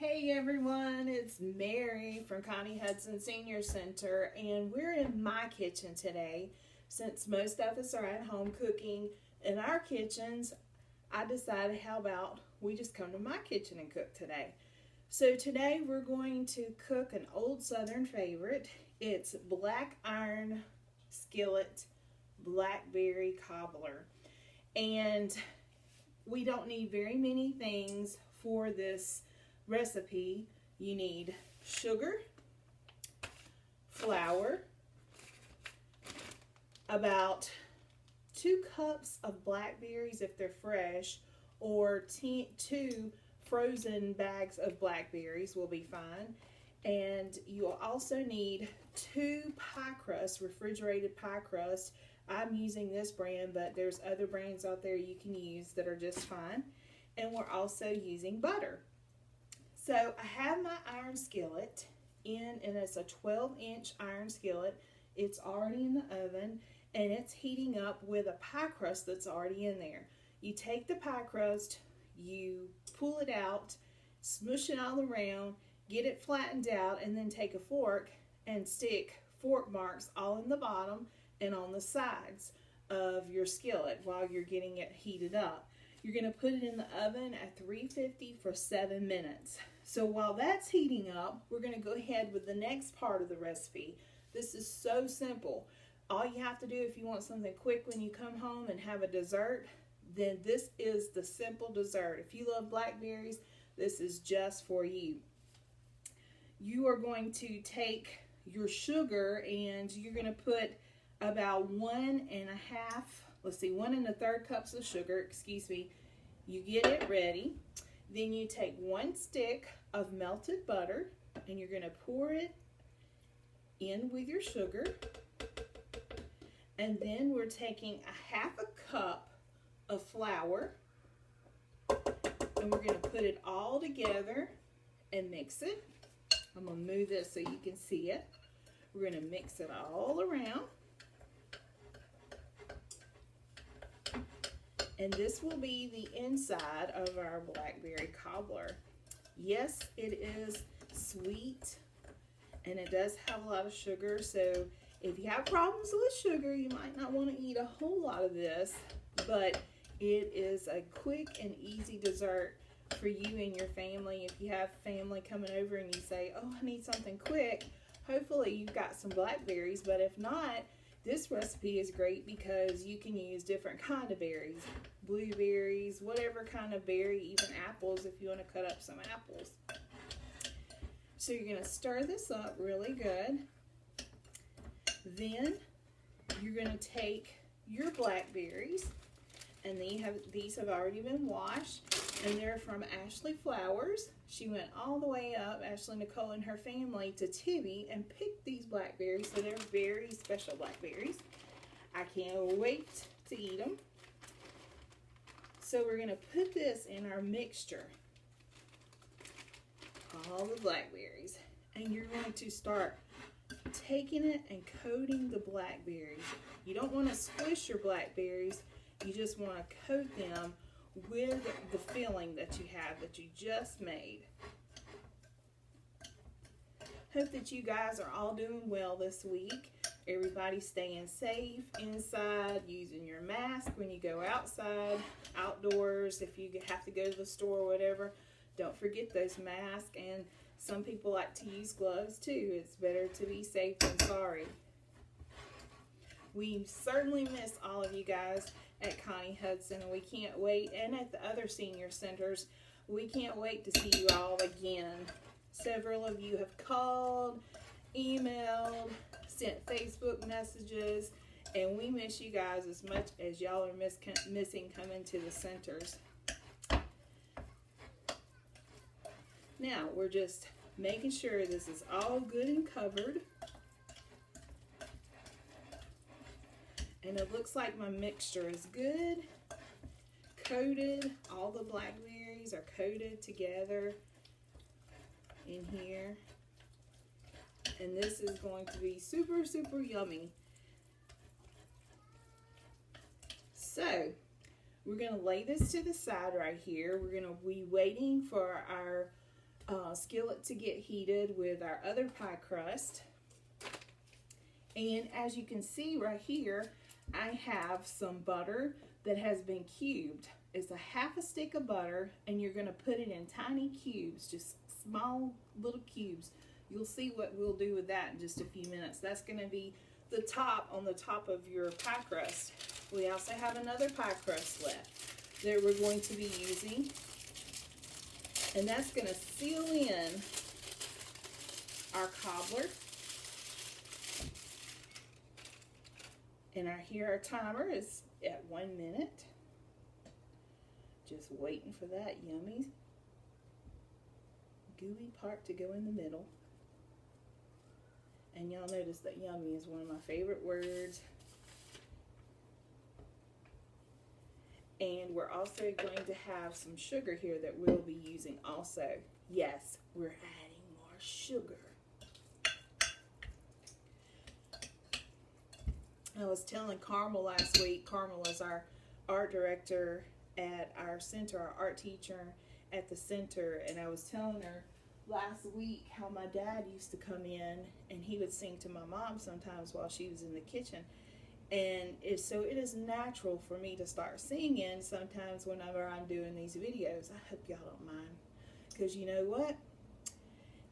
Hey everyone, it's Mary from Connie Hudson Senior Center, and we're in my kitchen today. Since most of us are at home cooking in our kitchens, I decided how about we just come to my kitchen and cook today. So today we're going to cook an old Southern favorite. It's Black Skillet Blackberry Cobbler. And we don't need very many things for this recipe. You need sugar, flour, about 2 cups of blackberries if they're fresh, or 2 frozen bags of blackberries will be fine. And you'll also need 2 pie crust, refrigerated pie crust. I'm using this brand, but there's other brands out there you can use that are just fine. And we're also using butter. So I have my iron skillet in, and it's a 12-inch iron skillet. It's already in the oven, and it's heating up with a pie crust that's already in there. You take the pie crust, you pull it out, smush it all around, get it flattened out, and then take a fork and stick fork marks all in the bottom and on the sides of your skillet while you're getting it heated up. You're going to put it in the oven at 350 for 7 minutes. So while that's heating up, we're going to go ahead with the next part of the recipe. This is so simple. All you have to do if you want something quick when you come home and have a dessert, then this is the simple dessert. If you love blackberries, this is just for you. You are going to take your sugar and you're going to put about 1 1/3 cups of sugar, excuse me. You get it ready. Then you take 1 stick of melted butter and you're going to pour it in with your sugar. And then we're taking a 1/2 cup of flour and we're going to put it all together and mix it. I'm going to move this so you can see it. We're going to mix it all around. And this will be the inside of our blackberry cobbler. Yes, it is sweet and it does have a lot of sugar, so if you have problems with sugar, you might not want to eat a whole lot of this, but it is a quick and easy dessert for you and your family. If you have family coming over and you say, oh, I need something quick, hopefully you've got some blackberries, but if not, this recipe is great because you can use different kind of berries, blueberries, whatever kind of berry, even apples if you want to cut up some apples. So you're going to stir this up really good. Then you're going to take your blackberries, and these have already been washed, and they're from Ashley Flowers. She went all the way up, Ashley Nicole and her family, to Tibby and picked these blackberries, so they're very special blackberries. I can't wait to eat them. So we're going to put this in our mixture, all the blackberries, and you're going to start taking it and coating the blackberries. You don't want to squish your blackberries, you just want to coat them with the filling that you have that you just made. Hope that you guys are all doing well this week. Everybody's staying safe inside, using your mask when you go outside, outdoors, if you have to go to the store or whatever. Don't forget those masks, and some people like to use gloves too. It's better to be safe than sorry. We certainly miss all of you guys at Connie Hudson, and we can't wait, and at the other senior centers, we can't wait to see you all again. Several of you have called, emailed, sent Facebook messages, and we miss you guys as much as y'all are missing coming to the centers. Now, we're just making sure this is all good and covered. And it looks like my mixture is good, coated. All the blackberries are coated together in here. And this is going to be super, super yummy. So, we're going to lay this to the side right here. We're going to be waiting for our skillet to get heated with our other pie crust. And as you can see right here, I have some butter that has been cubed. It's a half a stick of butter, and you're going to put it in tiny cubes, just small little cubes. You'll see what we'll do with that in just a few minutes. That's going to be the top on the top of your pie crust. We also have another pie crust left that we're going to be using, and that's going to seal in our cobbler. And our timer is at 1 minute. Just waiting for that yummy gooey part to go in the middle. And y'all notice that yummy is one of my favorite words. And we're also going to have some sugar here that we'll be using also. Yes, we're adding more sugar. I was telling Carmel last week, Carmel is our art director at our center, our art teacher at the center, and I was telling her last week how my dad used to come in and he would sing to my mom sometimes while she was in the kitchen. And so it is natural for me to start singing sometimes whenever I'm doing these videos. I hope y'all don't mind, because you know what?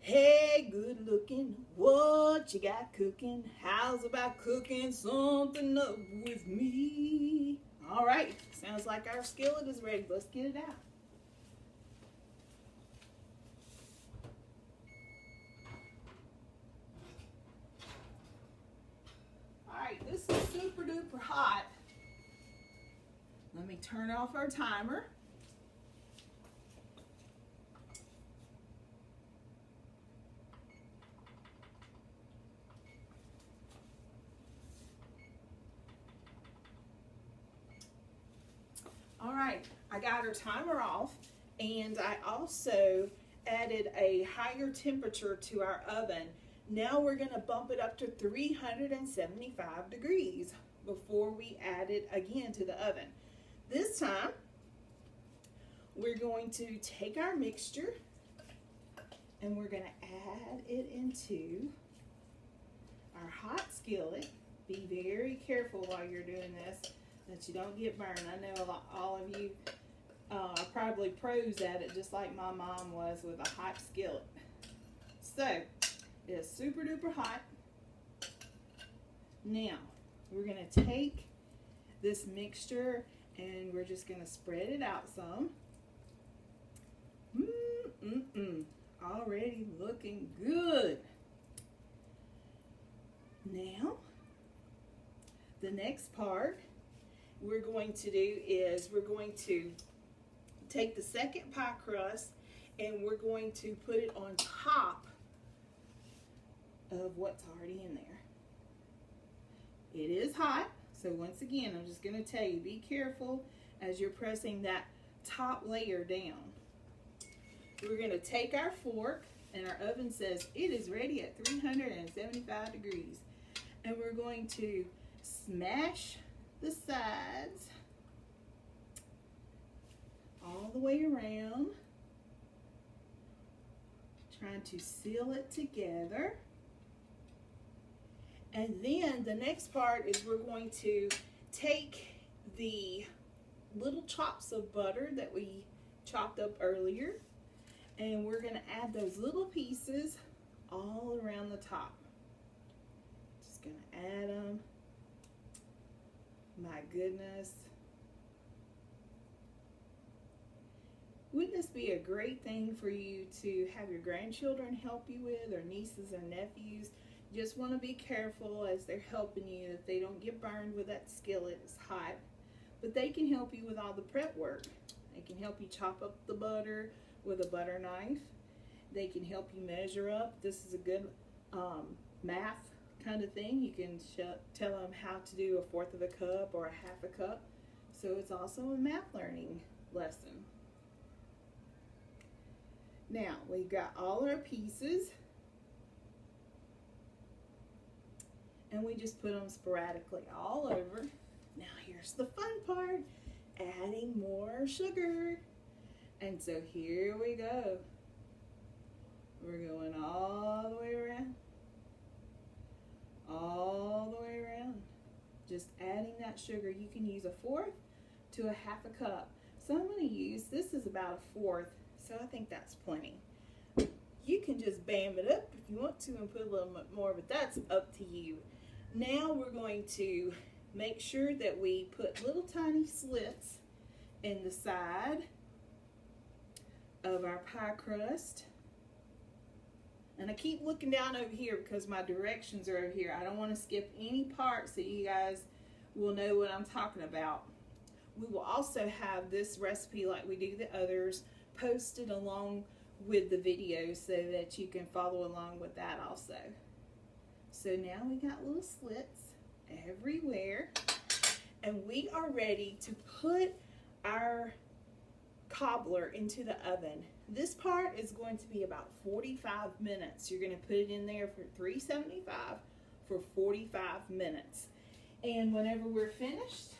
Hey, good looking, what you got cooking? How's about cooking something up with me? All right, sounds like our skillet is ready. Let's get it out. All right, this is super duper hot. Let me turn off our timer. All right, I got our timer off, and I also added a higher temperature to our oven. Now we're going to bump it up to 375 degrees before we add it again to the oven. This time, we're going to take our mixture and we're going to add it into our hot skillet. Be very careful while you're doing this, that you don't get burned. I know all of you are probably pros at it, just like my mom was with a hot skillet. So, it's super duper hot. Now, we're going to take this mixture and we're just going to spread it out some. Already looking good. Now, the next part we're going to do is we're going to take the second pie crust and we're going to put it on top of what's already in there. It is hot, so once again, I'm just going to tell you, be careful as you're pressing that top layer down. We're going to take our fork, and our oven says it is ready at 375 degrees. And we're going to smash the sides all the way around, trying to seal it together. And then the next part is we're going to take the little chops of butter that we chopped up earlier, and we're going to add those little pieces all around the top. Just going to add them. My goodness. Wouldn't this be a great thing for you to have your grandchildren help you with, or nieces or nephews? Just want to be careful as they're helping you that they don't get burned with that skillet. It's hot. But they can help you with all the prep work. They can help you chop up the butter with a butter knife. They can help you measure up. This is a good math kind of thing. You can tell them how to do 1/4 of a cup or 1/2 a cup. So it's also a math learning lesson. Now, we've got all our pieces. And we just put them sporadically all over. Now here's the fun part, adding more sugar. And so here we go. We're going all the way around. All the way around. Just adding that sugar. You can use 1/4 to 1/2 cup. So I'm going to use, this is about 1/4, so I think that's plenty. You can just bam it up if you want to and put a little bit more, but that's up to you. Now we're going to make sure that we put little tiny slits in the side of our pie crust. And I keep looking down over here because my directions are over here. I don't want to skip any parts so you guys will know what I'm talking about. We will also have this recipe, like we do the others, posted along with the video so that you can follow along with that also. So now we got little slits everywhere, and we are ready to put our cobbler into the oven. This part is going to be about 45 minutes. You're going to put it in there for 375 for 45 minutes. And whenever we're finished,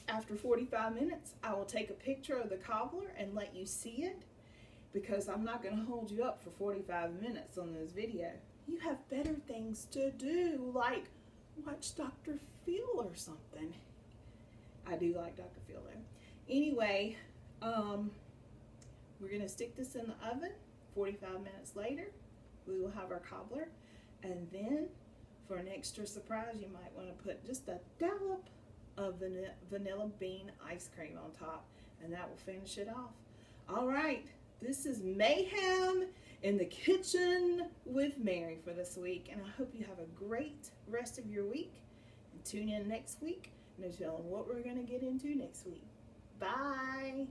after 45 minutes, I will take a picture of the cobbler and let you see it, because I'm not going to hold you up for 45 minutes on this video. You have better things to do, like watch Dr. Phil or something. I do like Dr. Phil though. Anyway, we're going to stick this in the oven. 45 minutes later, we will have our cobbler. And then, for an extra surprise, you might want to put just a dollop of vanilla bean ice cream on top, and that will finish it off. All right, this is Mayhem in the Kitchen with Mary for this week, and I hope you have a great rest of your week. And tune in next week, and I'll tell you what we're going to get into next week. Bye.